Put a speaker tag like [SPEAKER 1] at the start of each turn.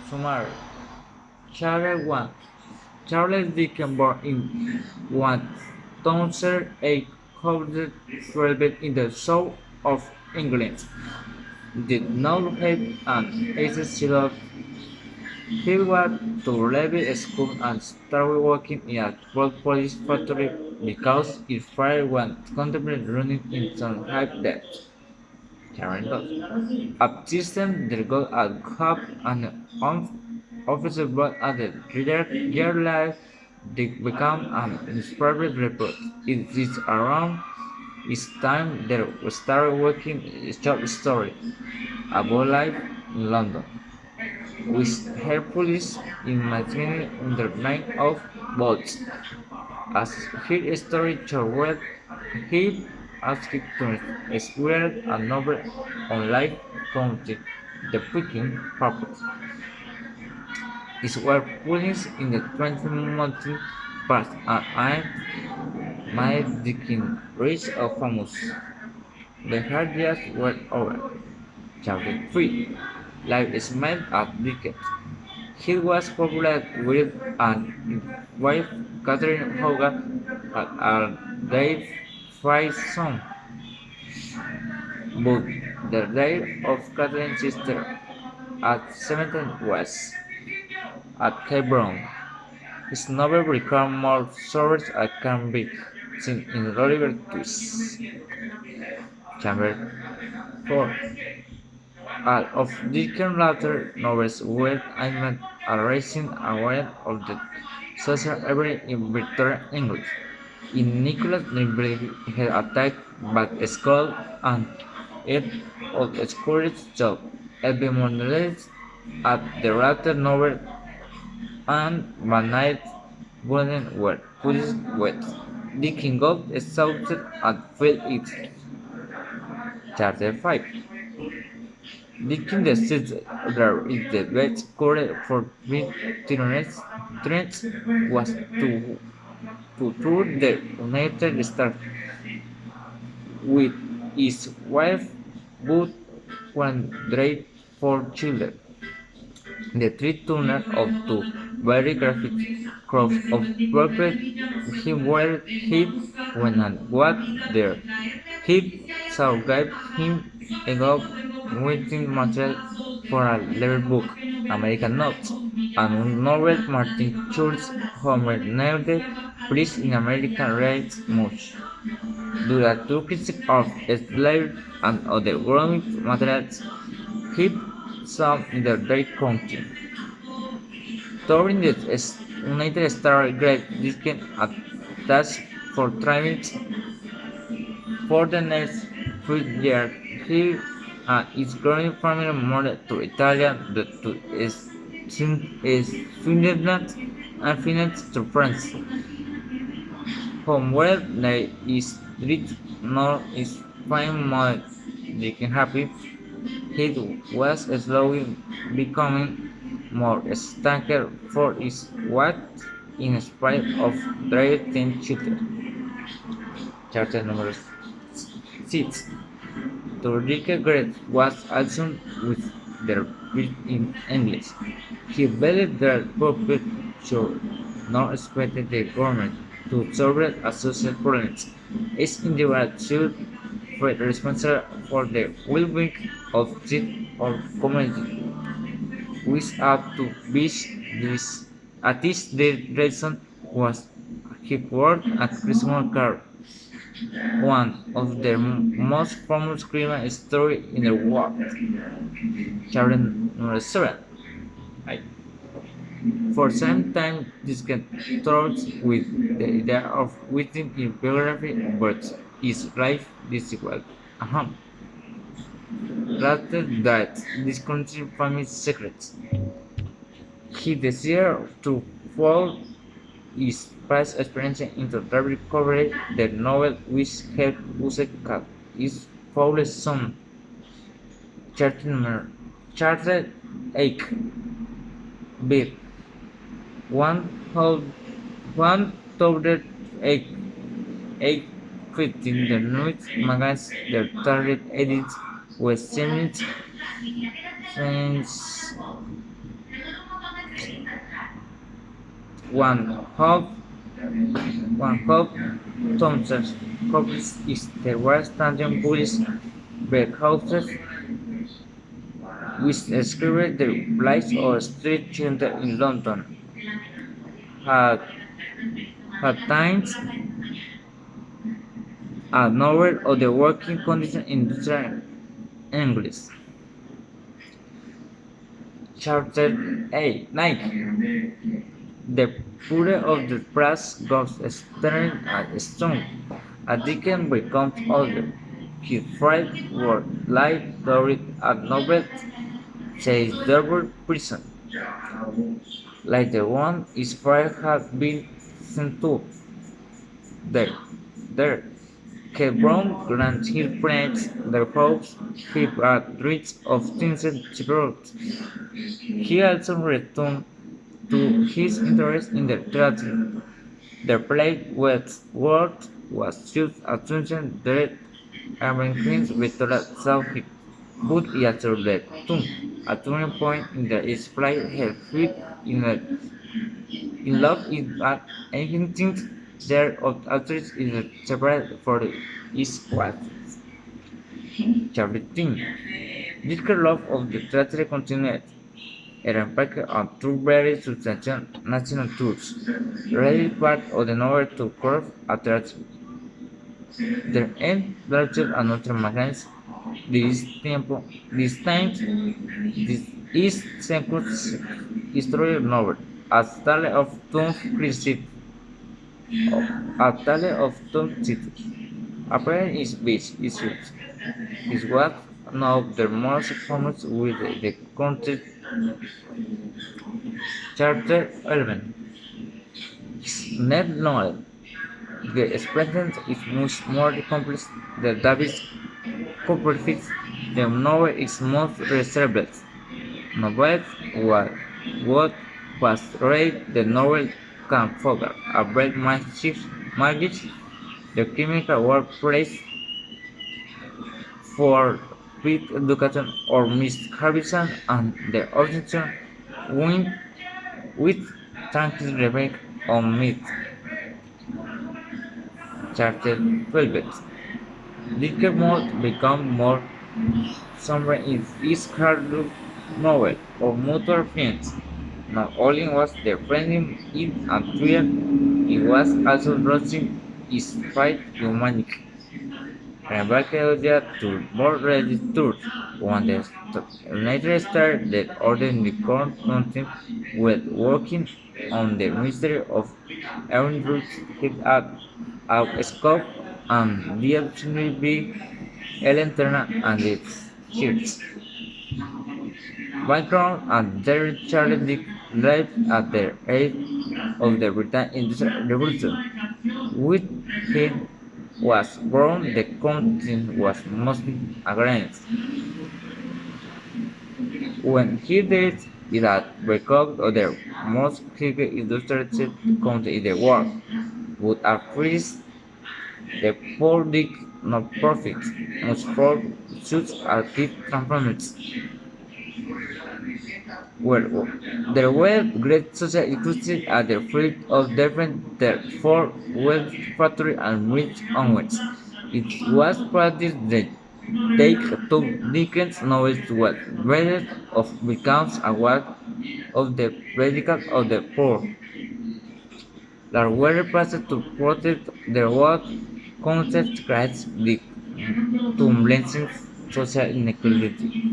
[SPEAKER 1] Summary. Chapter 1. Charles Dickens, born in 1812 in the south of England, did not have an excellent. He went to Levy School and started working in a cloth polish factory because his father was contemplating running into some high debt. Karen does. A system that goes at club and officer but at the year life they become an inspired report. It is around its time they started working a short story about life in London, with her police in maintaining under nine of boats. As her story traveled, he asked to explore a novel on life from the picking purpose. His work published in the 20th past and made Dickens rich and famous. The hard years were over. Chapter 3. Life is made at Dickens. He was popular with and his wife Catherine Hogan had a Dave five son, but the death of Catherine's sister at 17 was at Cape Brown. His novel became more sober and can be seen in Oliver Twist. Chapter 4. All of Dickens' later novels were aimed at raising awareness of the social evil in Victorian England. In Nicholas Nickleby had attacked back school and it of Scottish job. Epimonolith at the latter novel and Banite Bullen were pushed wet. Dickens got exhausted and fell it. Chapter 5. Dickens decided that the best course for Tyrannus was to tour the United States with his wife, but one died four children. The three turned out to very graphic crops of purpose he were hit when and what there. He saw gave him enough writing material for a level book, American Notes, and novel Martin Schultz Homer named Please in America writes much. Due to critics of slavery and other growing materials, he some in the Drake County. Touring the United States Great Dickens attached for training for the next few years. He and his growing family moved to Italy, to Switzerland, and Finland to France. From where they is rich nor is fine model Dickens happy, he was slowly becoming more stalker for his what in spite of their 10 children. Chapter number 6. Ulrike Gret was also with their feet in English. He believed that people should not expect the government to solve a social problems. Each individual should feel responsible for the well-being of the or community. Which up to this at least the reason was he worked at Christmas Carol, one of the most famous criminal stories in the world. Chapter number 7. I, for some time, this get through with the idea of writing a biography but his life difficult. Rather that discontinued family secrets. He decided to follow his past experience into the recovery the novel which helped used his foulest son, Charter Ake Bill. One hold one thousand eight fifteen the Neuta magazine the target edits was sent Since one half one half Thompson's copies is the West London Police warehouses which described the lives of street children in London. At, at times, a novel of the working conditions in industrial English. Chapter 8 9. The power of the brass goes staring at stone. A Dickens becomes older. His fright were like Dorit at Nobel says double prison, like the one his father had been sent to. There, there, Hebron grants his friends their hopes, he had rid of Vincent Gibraltar. He also returned to his interest in the theatre. The play with words was used as ancient dread Americans Victoria Southwick, but he also led to a turning point in the its play her feet in love is an anything there of actress is separate for his wife. Chapter 10. This love of the theatre continued. It embarked on two very substantial national tours, really part of the novel to curve a theatre. Their end larger and other magazines this tiempo, this time, this is Senku's history novel, a tale of two Christians, a tale of two cities. Apparently, its base issues is what one of the most famous with the content. Chapter 11. Ned Noel. The experience is much more complex than David Copperfield. The novel is most reserved. Novelist what was read the novel can forget a break magic, the chemical workplace for Pete education or Miss Harbison and the original win with Francis Rebecca on Meat. Chapter 12. Dickens mode become more somber in his hard novel of motor films. Not only was the friendly in and fear, he was also roasting his fight humanity. Rebecca to more ready tours when the later started that ordered the court content with working on the mystery of Andrés hit out scope and the opportunity be Ellen Turner and its kids. Background and Jerry Charlie Dick lived at the age of the British Industrial Revolution. With him was born the content was mostly against. When he died, it had become the most heavy industrialized country in the world, would at first the public not profit much for such as heat transformers. Well, there were great social inclusion at the fruit of different therefore well factory and rich onwards. It was practiced that take two Dickens novels was rather of becomes a work of the radical of the poor that were passed to protect their work concept creates the to blessing social inequality.